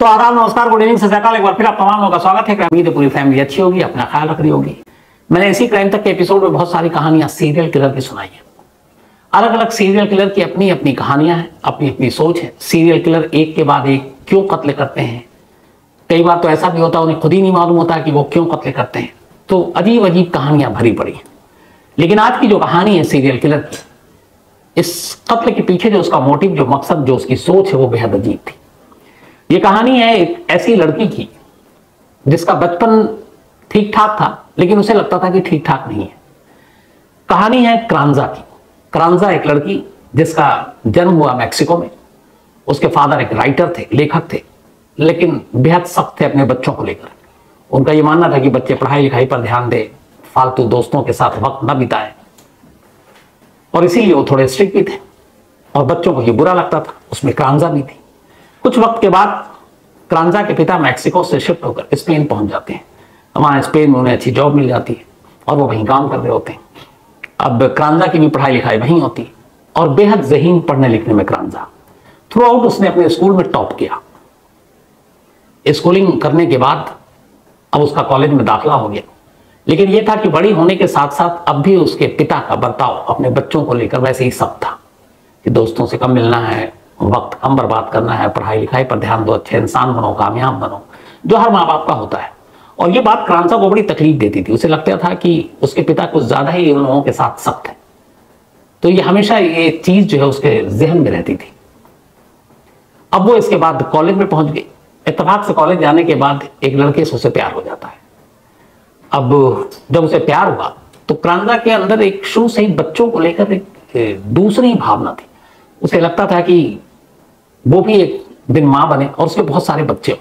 तो आदाब, नमस्कार, गुड इवनिंग, सत श्री अकाल। एक बार फिर आप तमाम लोगों का स्वागत है। उम्मीद है पूरी फैमिली अच्छी होगी, अपना ख्याल रख रही होगी। मैंने इसी क्राइम तक के एपिसोड में बहुत सारी कहानियां सीरियल किलर की सुनाई है। अलग अलग सीरियल किलर की अपनी अपनी कहानियां हैं, अपनी अपनी सोच है। सीरियल किलर एक के बाद एक क्यों कत्ल करते हैं, कई बार तो ऐसा भी होता है उन्हें खुद ही नहीं मालूम होता कि वो क्यों कत्ल करते हैं। तो अजीब अजीब कहानियां भरी पड़ी हैं। लेकिन आज की जो कहानी है सीरियल किलर की, इस कत्ल के पीछे जो उसका मोटिव, जो मकसद, जो उसकी सोच है, वो बेहद अजीब थी। ये कहानी है एक ऐसी लड़की की जिसका बचपन ठीक ठाक था, लेकिन उसे लगता था कि ठीक ठाक नहीं है। कहानी है क्रांजा की। क्रांजा एक लड़की जिसका जन्म हुआ मैक्सिको में। उसके फादर एक राइटर थे, लेखक थे, लेकिन बेहद सख्त थे अपने बच्चों को लेकर। उनका ये मानना था कि बच्चे पढ़ाई लिखाई पर ध्यान दें, फालतू दोस्तों के साथ वक्त न बिताएं, और इसीलिए वो थोड़े स्ट्रिक्ट भी थे और बच्चों को ये बुरा लगता था। उसमें क्रांजा भी थी। कुछ वक्त के बाद क्रांजा के पिता मैक्सिको से शिफ्ट होकर स्पेन पहुंच जाते हैं। हमारे स्पेन में उन्हें अच्छी जॉब मिल जाती है और वो वहीं काम कर रहे होते हैं। अब क्रांजा की भी पढ़ाई लिखाई वहीं होती है और बेहद ज़हीन पढ़ने लिखने में क्रांजा। थ्रू आउट उसने अपने स्कूल में टॉप किया। स्कूलिंग करने के बाद अब उसका कॉलेज में दाखिला हो गया। लेकिन यह था कि बड़ी होने के साथ साथ अब भी उसके पिता का बर्ताव अपने बच्चों को लेकर वैसे ही सब था कि दोस्तों से कम मिलना है, वक्त कम बर्बाद करना है, पढ़ाई लिखाई पर ध्यान दो, अच्छे इंसान बनो, कामयाब बनो, जो हर माँ बाप का होता है। और ये बात क्रांजा को बड़ी तकलीफ देती थी। उसे लगता था कि उसके पिता कुछ ज्यादा ही उन लोगों के साथ सख्त है। तो ये हमेशा ये चीज जो है उसके जहन में रहती थी। अब वो इसके बाद कॉलेज में पहुंच गई। इत्तेफाक से कॉलेज जाने के बाद एक लड़के से उसे प्यार हो जाता है। अब जब उसे प्यार हुआ तो क्रांजा के अंदर एक शुरू से ही बच्चों को लेकर एक दूसरी भावना थी। उसे लगता था कि वो भी एक दिन मां बने और उसके बहुत सारे बच्चे हो।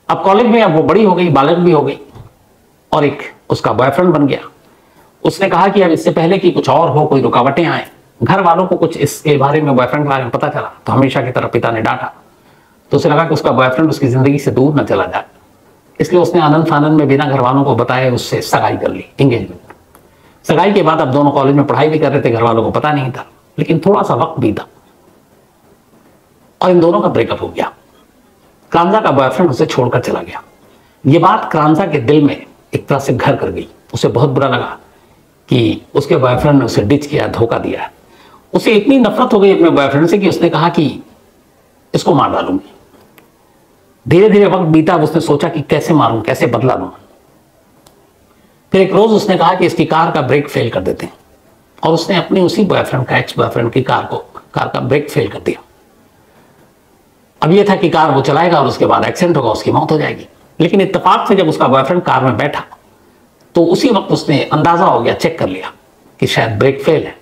अब कॉलेज में अब वो बड़ी हो गई, बालक भी हो गई और एक उसका बॉयफ्रेंड बन गया। उसने कहा कि अब इससे पहले कि कुछ और हो, कोई रुकावटें आए, घर वालों को कुछ इसके बारे में, बॉयफ्रेंड के बारे में पता चला तो हमेशा की तरह पिता ने डांटा। तो उसे लगा कि उसका बॉयफ्रेंड उसकी जिंदगी से दूर न चला जाए, इसलिए उसने आनंद फानंद में बिना घर वालों को बताए उससे सगाई कर ली, एंगेजमेंट। सगाई के बाद अब दोनों कॉलेज में पढ़ाई भी कर रहे थे, घर वालों को पता नहीं था। लेकिन थोड़ा सा वक्त बीता और इन दोनों का ब्रेकअप हो गया। क्रांजा का बॉयफ्रेंड उसे छोड़कर चला गया। ये बात क्रांजा के दिल में एक तरह से घर कर गई। उसे बहुत बुरा लगा कि उसके बॉयफ्रेंड ने उसे डिच किया, धोखा दिया। उसे इतनी नफरत हो गई अपने बॉयफ्रेंड से कि उसने कहा कि इसको मार डालूंगी। धीरे धीरे वक्त बीता। उसने सोचा कि कैसे मारूं, कैसे बदला लूं। फिर एक रोज उसने कहा कि इसकी कार का ब्रेक फेल कर देते हैं, और उसने अपनी उसी बॉयफ्रेंड का, एक्स बॉयफ्रेंड की कार का ब्रेक फेल कर दिया। अब यह था कि कार वो चलाएगा और उसके बाद एक्सीडेंट होगा, उसकी मौत हो जाएगी। लेकिन इत्तेफाक से जब उसका बॉयफ्रेंड कार में बैठा तो उसी वक्त उसने अंदाजा हो गया, चेक कर लिया कि शायद ब्रेक फेल है,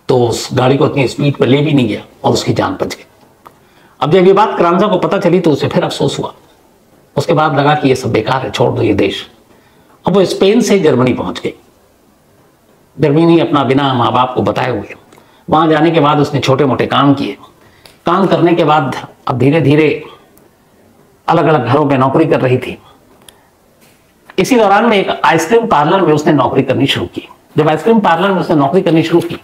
तो उस गाड़ी को इतनी स्पीड पर ले भी नहीं गया और उसकी जान बच गई। अब जब ये बात क्रांजा को पता चली तो उसे फिर अफसोस हुआ। उसके बाद लगा कि ये सब बेकार है, छोड़ दो ये देश। अब वो स्पेन से जर्मनी पहुंच गई। जर्मनी अपना बिना माँ बाप को बताए हुए। वहां जाने के बाद उसने छोटे मोटे काम किए। काम करने के बाद अब धीरे धीरे अलग अलग घरों में नौकरी कर रही थी। इसी दौरान में एक आइसक्रीम पार्लर में उसने नौकरी करनी शुरू की। जब आइसक्रीम पार्लर में उसने नौकरी करनी शुरू की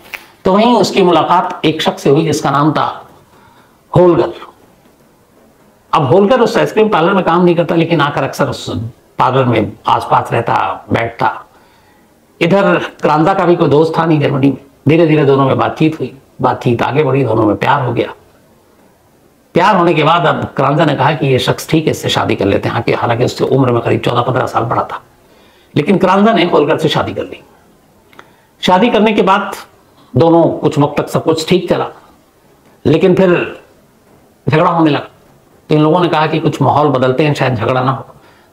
तो वहीं उसकी मुलाकात एक शख्स से हुई जिसका नाम था होलगर। अब होलगर उस आइसक्रीम पार्लर में काम नहीं करता, लेकिन आकर अक्सर उस पार्लर में आसपास रहता, बैठता। इधर क्रांजा का भी कोई दोस्त था नहीं जर्मनी में। धीरे धीरे दोनों में बातचीत हुई, बातचीत आगे बढ़ी, दोनों में प्यार हो गया। प्यार होने के बाद अब क्रांजा ने कहा कि ये शख्स ठीक है, इससे शादी कर लेते हैं। हालांकि उससे उम्र में करीब 14-15 साल बड़ा था, लेकिन क्रांजा ने होलगर से शादी कर ली। शादी करने के बाद दोनों कुछ वक्त तक सब कुछ ठीक चला, लेकिन फिर झगड़ा होने लगा। तो इन लोगों ने कहा कि कुछ माहौल बदलते हैं, शायद झगड़ा ना हो।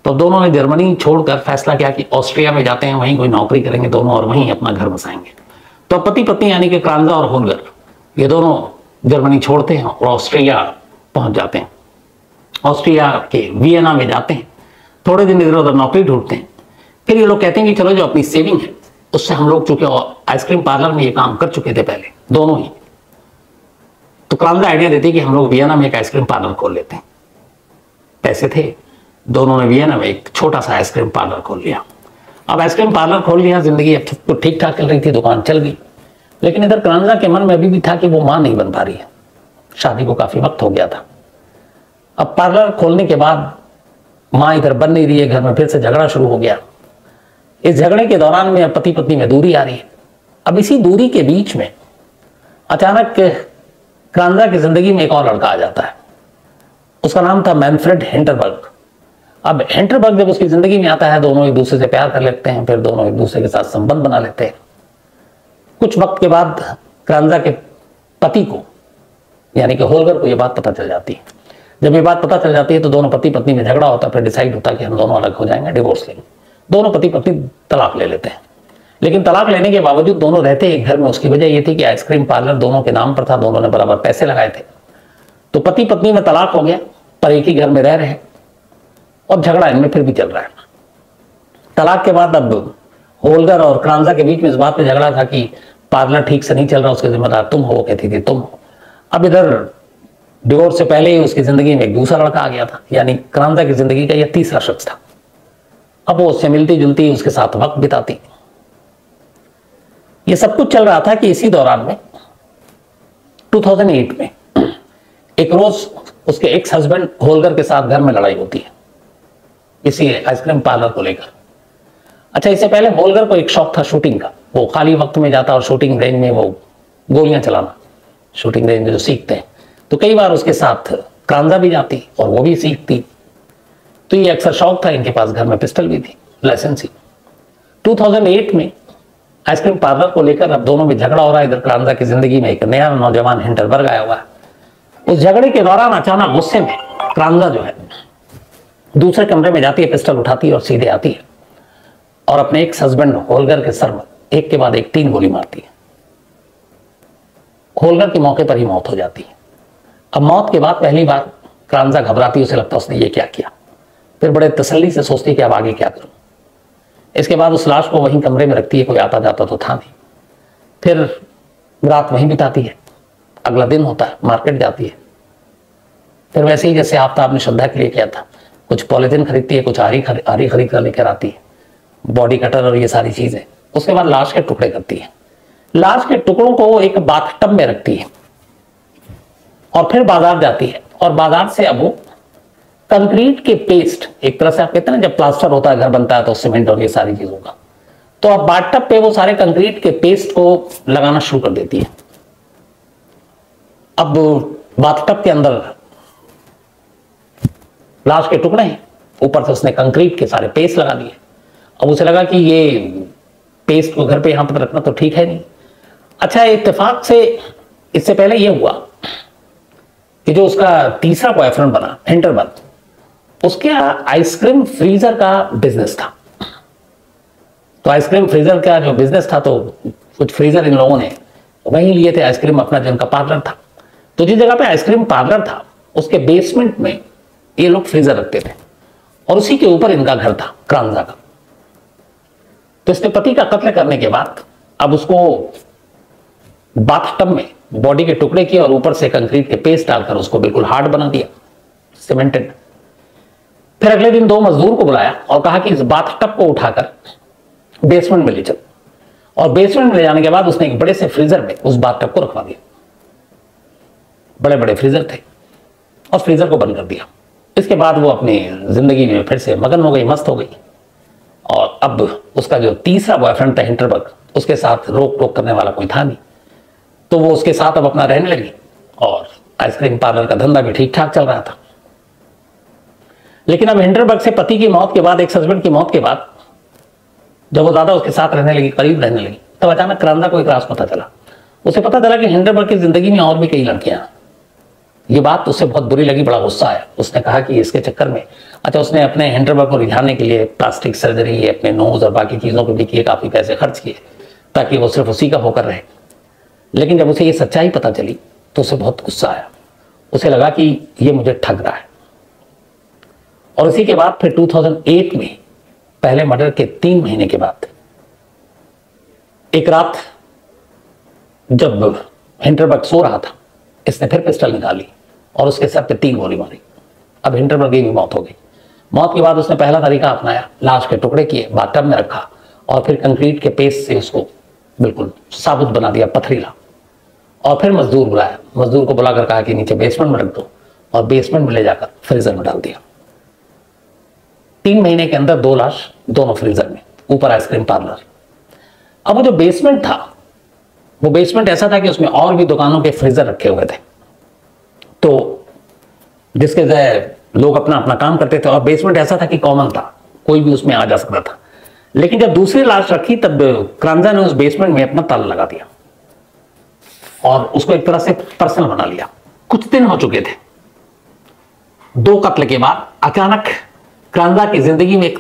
तो दोनों ने जर्मनी छोड़कर फैसला किया कि ऑस्ट्रिया में जाते हैं, वहीं कोई नौकरी करेंगे दोनों और वहीं अपना घर बसाएंगे। तो पति पत्नी यानी कि क्रांजा और होलगर ये दोनों जर्मनी छोड़ते हैं और ऑस्ट्रिया पहुंच जाते हैं। ऑस्ट्रिया के वियना में जाते हैं, थोड़े दिन इधर उधर नौकरी ढूंढते हैं। फिर ये लोग कहते हैं कि चलो जो अपनी सेविंग है उससे हम लोग, चूंकि आइसक्रीम पार्लर में ये काम कर चुके थे पहले दोनों ही, तो क्रांजा आइडिया देती है कि हम लोग वियना में एक आइसक्रीम पार्लर खोल लेते हैं। पैसे थे, दोनों ने वियना में एक छोटा सा आइसक्रीम पार्लर खोल लिया। अब आइसक्रीम पार्लर खोल लिया, जिंदगी अब ठीक ठाक चल रही थी, दुकान चल गई। लेकिन इधर क्रांजा के मन में अभी भी था कि वो मां नहीं बन पा रही है। शादी को काफी वक्त हो गया था। अब पार्लर खोलने के बाद माँ इधर बन नहीं रही है, घर में फिर से झगड़ा शुरू हो गया। इस झगड़े के दौरान में पति पत्नी में दूरी आ रही है। अब इसी दूरी के बीच में अचानक क्रांजा की जिंदगी में एक और लड़का आ जाता है। उसका नाम था मैनफ्रेड हिंटरबर्ग। अब हिंटरबर्ग जब उसकी जिंदगी में आता है, दोनों एक दूसरे से प्यार कर लेते हैं, फिर दोनों एक दूसरे के साथ संबंध बना लेते हैं। कुछ वक्त के बाद क्रांजा के पति को यानी कि होलगर को यह बात पता चल जाती है। जब ये बात पता चल जाती है तो दोनों पति पत्नी में झगड़ा होता है। फिर डिसाइड होता है कि हम दोनों अलग हो जाएंगे, डिवोर्स लेंगे। दोनों पति पत्नी तलाक ले लेते हैं। लेकिन तलाक लेने के बावजूद दोनों रहते एक घर में। उसकी वजह यह थी कि आइसक्रीम पार्लर दोनों के नाम पर था, दोनों ने बराबर पैसे लगाए थे। तो पति पत्नी में तलाक हो गया, पर एक ही घर में रह रहे हैं और झगड़ा इनमें फिर भी चल रहा है। तलाक के बाद अब होलगर और क्रांजा के बीच में इस बात पे झगड़ा था कि पार्लर ठीक से नहीं चल रहा, उसके जिम्मेदार तुम हो, कहती थी तुम हो। अब इधर डिवोर्स से पहले ही उसकी जिंदगी में एक दूसरा लड़का आ गया था, यानी क्रांजा की जिंदगी का यह तीसरा शख्स था। अब वो उससे मिलती जुलती, उसके साथ वक्त बिताती। ये सब कुछ चल रहा था कि इसी दौरान में 2008 में एक रोज उसके एक्स हस्बैंड होलगर के साथ घर में लड़ाई होती है इसी आइसक्रीम पार्लर को लेकर। अच्छा, इससे पहले होलगर को एक शौक था शूटिंग का। वो खाली वक्त में जाता और शूटिंग रेंज में वो गोलियां चलाना, शूटिंग रेंज में जो सीखते हैं, तो कई बार उसके साथ क्रांजा भी जाती और वो भी सीखती। तो ये अक्सर शौक था। इनके पास घर में पिस्टल भी थी, लाइसेंस ही। 2008 में आइसक्रीम पार्लर को लेकर अब दोनों में झगड़ा हो रहा है। इधर क्रांजा की जिंदगी में एक नया नौजवान हिंटरबर्ग आया हुआ है। उस झगड़े के दौरान अचानक गुस्से में क्रांजा जो है दूसरे कमरे में जाती है, पिस्टल उठाती है और सीधे आती है और अपने एक्स हस्बैंड होलगर के सर में एक के बाद एक 3 गोली मारती है। होलगर की मौके पर ही मौत हो जाती है। अब मौत के बाद पहली बार क्रांजा घबराती है, उसे लगता है उसने ये क्या किया। फिर बड़े तसल्ली से सोचती है कि अब आगे क्या करूं। इसके बाद उस लाश को वहीं कमरे में रखती है, कोई आता जाता तो था नहीं। फिर रात वहीं बिताती है। अगला दिन होता है, मार्केट जाती है। फिर वैसे ही जैसे आपने श्रद्धा के लिए किया था, कुछ पॉलिथीन खरीदती है, कुछ आरी खरीद कर लेकर आती है, बॉडी कटर और ये सारी चीजें। उसके बाद लाश के टुकड़े करती है। लाश के टुकड़ों को एक बाथटब में रखती है और फिर बाजार जाती है और बाजार से अब वो कंक्रीट के पेस्ट, एक तरह से आप कहते हैं ना जब प्लास्टर होता है, घर बनता है तो सीमेंट और ये सारी चीजों का, तो अब बाथटब पे वो सारे कंक्रीट के पेस्ट को लगाना शुरू कर देती है। अब बाथटब के अंदर लाश के टुकड़े हैं, ऊपर से उसने कंक्रीट के सारे पेस्ट लगा दिए। अब उसे लगा कि ये पेस्ट को घर पे यहां पर रखना तो ठीक है नहीं। अच्छा, इत्तेफाक से इससे पहले यह हुआ कि जो उसका तीसरा बॉयफ्रेंड बना हिंटरबर्ग, उसके आइसक्रीम फ्रीजर का बिजनेस था। तो आइसक्रीम फ्रीजर का जो बिजनेस था, तो कुछ फ्रीजर इन लोगों ने वहीं लिए थे आइसक्रीम अपना, जिनका पार्लर था। तो जिस जगह पे आइसक्रीम पार्लर था उसके बेसमेंट में ये लोग फ्रीजर रखते थे और उसी के ऊपर इनका घर था क्रांजा का। तो इसने पति का कत्ल करने के बाद अब उसको बाथटब में बॉडी के टुकड़े किए और ऊपर से कंक्रीट के पेस्ट डालकर उसको बिल्कुल हार्ड बना दिया, सीमेंटेड। फिर अगले दिन 2 मजदूर को बुलाया और कहा कि इस बाथटब को उठाकर बेसमेंट में ले चल। और बेसमेंट में ले जाने के बाद उसने एक बड़े से फ्रीजर में उस बाथटब को रखवा दिया। बड़े बड़े फ्रीजर थे और फ्रीजर को बंद कर दिया। इसके बाद वो अपनी जिंदगी में फिर से मगन हो गई, मस्त हो गई। और अब उसका जो तीसरा बॉयफ्रेंड था हिंटरबर्ग, उसके साथ रोक टोक करने वाला कोई था नहीं, तो वो उसके साथ अब अपना रहने लगी और आइसक्रीम पार्लर का धंधा भी ठीक ठाक चल रहा था। लेकिन अब हिंटरबर्ग से पति की मौत के बाद, एक्स हस्बैंड की मौत के बाद, जब वो ज्यादा उसके साथ रहने लगी, करीब रहने लगी, तब अचानक क्रांजा को एक राज पता चला। उसे पता चला कि हिंटरबर्ग की जिंदगी में और भी कई लड़कियां हैं। ये बात उसे बहुत बुरी लगी, बड़ा गुस्सा आया। उसने कहा कि इसके चक्कर में, अच्छा, उसने अपने हिंटरबर्ग को रिझाने के लिए प्लास्टिक सर्जरी, अपने नोज और बाकी चीजों को भी किए, काफी पैसे खर्च किए ताकि वो सिर्फ उसी का होकर रहे। लेकिन जब उसे ये सच्चाई पता चली तो उसे बहुत गुस्सा आया। उसे लगा कि ये मुझे ठग रहा है। और इसी के बाद फिर 2008 में पहले मर्डर के 3 महीने के बाद एक रात जब हिंटरबर्ग सो रहा था, इसने फिर पिस्टल निकाली और उसके सर पे 3 गोली मारी। अब हिंटरबर्ग की भी मौत हो गई। मौत के बाद उसने पहला तरीका अपनाया, लाश के टुकड़े किए, बाथटब में रखा और फिर कंक्रीट के पेस्ट से उसको बिल्कुल साबुत बना दिया, पथरीला। और फिर मजदूर बुलाया, मजदूर को बुलाकर कहा कि नीचे बेसमेंट में रख दो। और बेसमेंट में ले जाकर फ्रीजर में डाल दिया। 3 महीने के अंदर 2 लाश, दोनों फ्रीजर में, ऊपर आइसक्रीम पार्लर। अब वो जो बेसमेंट था, वो बेसमेंट ऐसा था कि उसमें और भी दुकानों के फ्रीजर रखे हुए थे, तो जिसके जरिए लोग अपना अपना काम करते थे। और बेसमेंट ऐसा था कि कॉमन था, कोई भी उसमें आ जा सकता था। लेकिन जब दूसरी लाश रखी तब क्रांजा ने उस बेसमेंट में अपना ताला लगा दिया और उसको एक तरह से पर्सनल बना लिया। कुछ दिन हो चुके थे, 2 कत्ल के बाद अचानक क्रांजा की जिंदगी में एक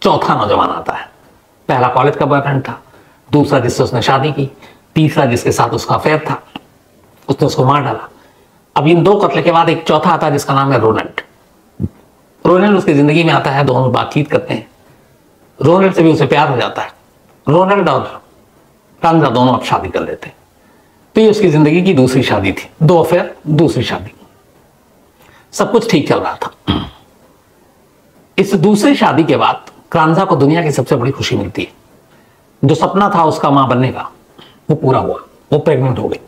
चौथा नौजवान आता है। पहला कॉलेज का बॉयफ्रेंड था, दूसरा जिससे उसने शादी की, तीसरा जिसके साथ उसका अफेयर था, उसने उसको मार डाला। अब इन 2 कत्ल के बाद एक चौथा आता है जिसका नाम है रोनाल्ड। रोनाल्ड उसकी जिंदगी में आता है, दोनों बातचीत करते हैं। रोनाल्ड से भी उसे प्यार हो जाता है। रोनाल्ड और क्रांजा दोनों अब शादी कर लेते हैं। तो ये उसकी जिंदगी की दूसरी शादी थी, 2 अफेयर, दूसरी शादी। सब कुछ ठीक चल रहा था। इस दूसरी शादी के बाद क्रांजा को दुनिया की सबसे बड़ी खुशी मिलती है। जो सपना था उसका मां बनने का, वो पूरा हुआ, वो प्रेग्नेंट हो गई।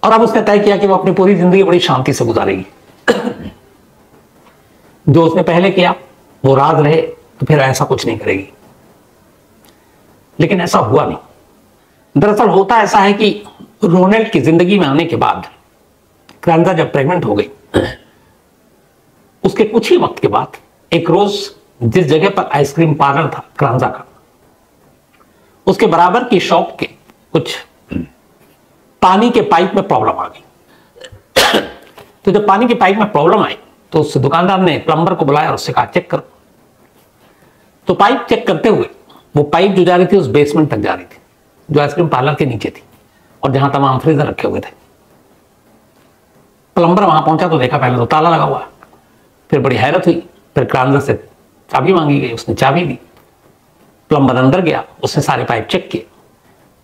और अब उसने तय किया कि वो अपनी पूरी जिंदगी बड़ी शांति से गुजारेगी। जो उसने पहले किया वो राज रहे, तो फिर ऐसा कुछ नहीं करेगी। लेकिन ऐसा हुआ नहीं। दरअसल होता ऐसा है कि रोनाल्ड की जिंदगी में आने के बाद क्रांजा जब प्रेग्नेंट हो गई, उसके कुछ ही वक्त के बाद एक रोज जिस जगह पर आइसक्रीम पार्लर था क्रांजा का, उसके बराबर की शॉप के कुछ पानी के पाइप में प्रॉब्लम आ गई। तो जब पानी के पाइप में प्रॉब्लम आई तो उस दुकानदार ने प्लम्बर को बुलाया और उससे कहा चेक करो। तो पाइप चेक करते हुए वो पाइप जो जा रही थी उस बेसमेंट तक जा रही थी, जो आइसक्रीम पार्लर के नीचे थी और जहां तमाम फ्रीजर रखे हुए थे। प्लम्बर वहां पहुंचा तो देखा पहले तो ताला लगा हुआ, फिर बड़ी हैरत हुई। फिर क्रांजा से चाबी मांगी गई, उसने चाबी दी। प्लम्बर अंदर गया, उसने सारे पाइप चेक किए।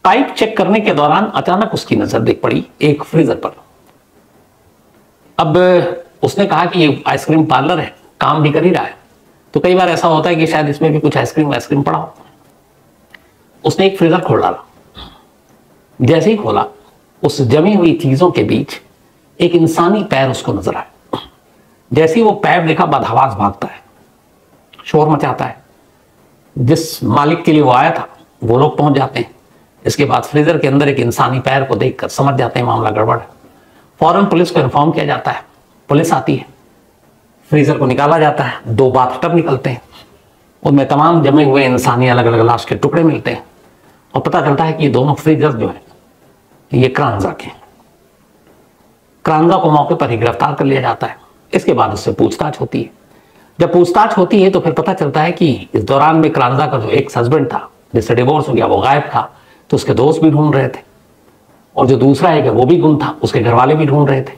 पाइप चेक करने के दौरान अचानक उसकी नजर देख पड़ी एक फ्रीजर पर। अब उसने कहा कि ये आइसक्रीम पार्लर है, काम भी कर ही रहा है, तो कई बार ऐसा होता है कि शायद इसमें भी कुछ आइसक्रीम पड़ा हो। उसने एक फ्रीजर खोल डाला। जैसे ही खोला, उस जमी हुई चीजों के बीच एक इंसानी पैर उसको नजर आया। जैसे ही वो पैर देखा, बदहवास भागता है, शोर मचाता है। जिस मालिक के लिए वो आया था वो लोग पहुंच जाते हैं। इसके बाद फ्रीजर के अंदर एक इंसानी पैर को देखकर समझ जाते हैं मामला गड़बड़ है। फौरन पुलिस को इन्फॉर्म किया जाता है। पुलिस आती है, फ्रीजर को निकाला जाता है। 2 बाथटब निकलते हैं, उनमें तमाम जमे हुए इंसानी अलग अलग लाश के टुकड़े मिलते हैं और पता चलता है कि ये दोनों फ्रीजर जो है ये क्रांजा के। क्रांजा को मौके पर ही गिरफ्तार कर लिया जाता है। इसके बाद उससे पूछताछ होती है। जब पूछताछ होती है तो फिर पता चलता है कि इस दौरान में क्रांजा का जो एक्स हस्बैंड था, जिससे डिवोर्स हो गया, वो गायब था। तो उसके दोस्त भी ढूंढ रहे थे और जो दूसरा है वो भी गुम था, उसके घर वाले भी ढूंढ रहे थे।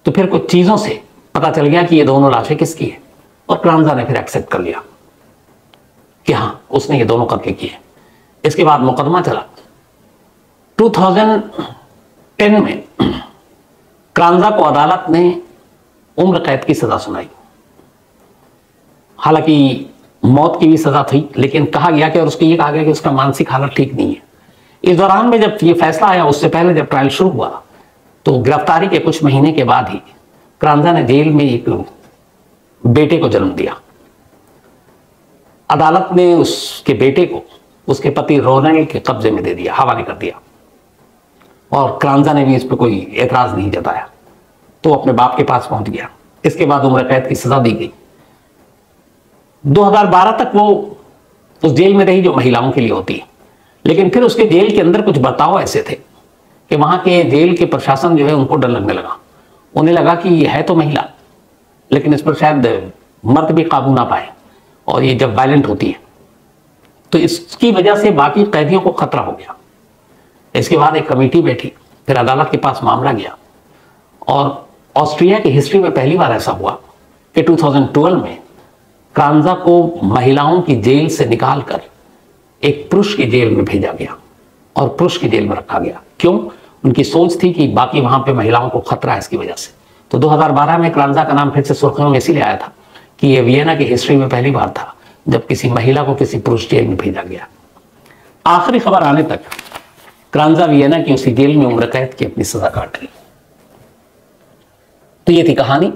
तो फिर कुछ चीजों से पता चल गया कि ये दोनों लाशें किसकी है और क्रांजा ने फिर एक्सेप्ट कर लिया कि हाँ, उसने ये दोनों कत्ल किए। इसके बाद मुकदमा चला। 2010 में क्रांजा को अदालत ने उम्र कैद की सजा सुनाई। हालांकि मौत की भी सजा थी, लेकिन कहा गया कि, और उसको ये कहा गया कि उसका मानसिक हालत ठीक नहीं है। इस दौरान में जब ये फैसला आया, उससे पहले जब ट्रायल शुरू हुआ, तो गिरफ्तारी के कुछ महीने के बाद ही क्रांजा ने जेल में एक बेटे को जन्म दिया। अदालत ने उसके बेटे को उसके पति रोनाल्ड के कब्जे में दे दिया, हवाले कर दिया, और क्रांजा ने भी इस पर कोई एतराज नहीं जताया, तो अपने बाप के पास पहुंच गया। इसके बाद उम्र कैद की सजा दी गई। 2012 तक वो उस जेल में रही जो महिलाओं के लिए होती है, लेकिन फिर उसके जेल के अंदर कुछ बर्ताव ऐसे थे कि वहां के जेल के प्रशासन जो है उनको डर लगने लगा। उन्हें लगा कि ये है तो महिला, लेकिन इस पर शायद मर्द भी काबू ना पाए, और ये जब वायलेंट होती है तो इसकी वजह से बाकी कैदियों को खतरा हो गया। इसके बाद एक कमेटी बैठी, फिर अदालत के पास मामला गया, और ऑस्ट्रिया की हिस्ट्री में पहली बार ऐसा हुआ कि 2012 में क्रांजा को महिलाओं की जेल से निकालकर एक पुरुष की जेल में भेजा गया और पुरुष की जेल में रखा गया। क्यों? उनकी सोच थी कि बाकी वहां पे महिलाओं को खतरा है इसकी वजह से। तो 2012 में क्रांजा का नाम फिर से सुर्खियों में इसीलिए आया था कि यह वियना की हिस्ट्री में पहली बार था जब किसी महिला को किसी पुरुष जेल में भेजा गया। आखिरी खबर आने तक क्रांजा वियना की उसी जेल में उम्र कैद की अपनी सजा काट रही। तो ये थी कहानी।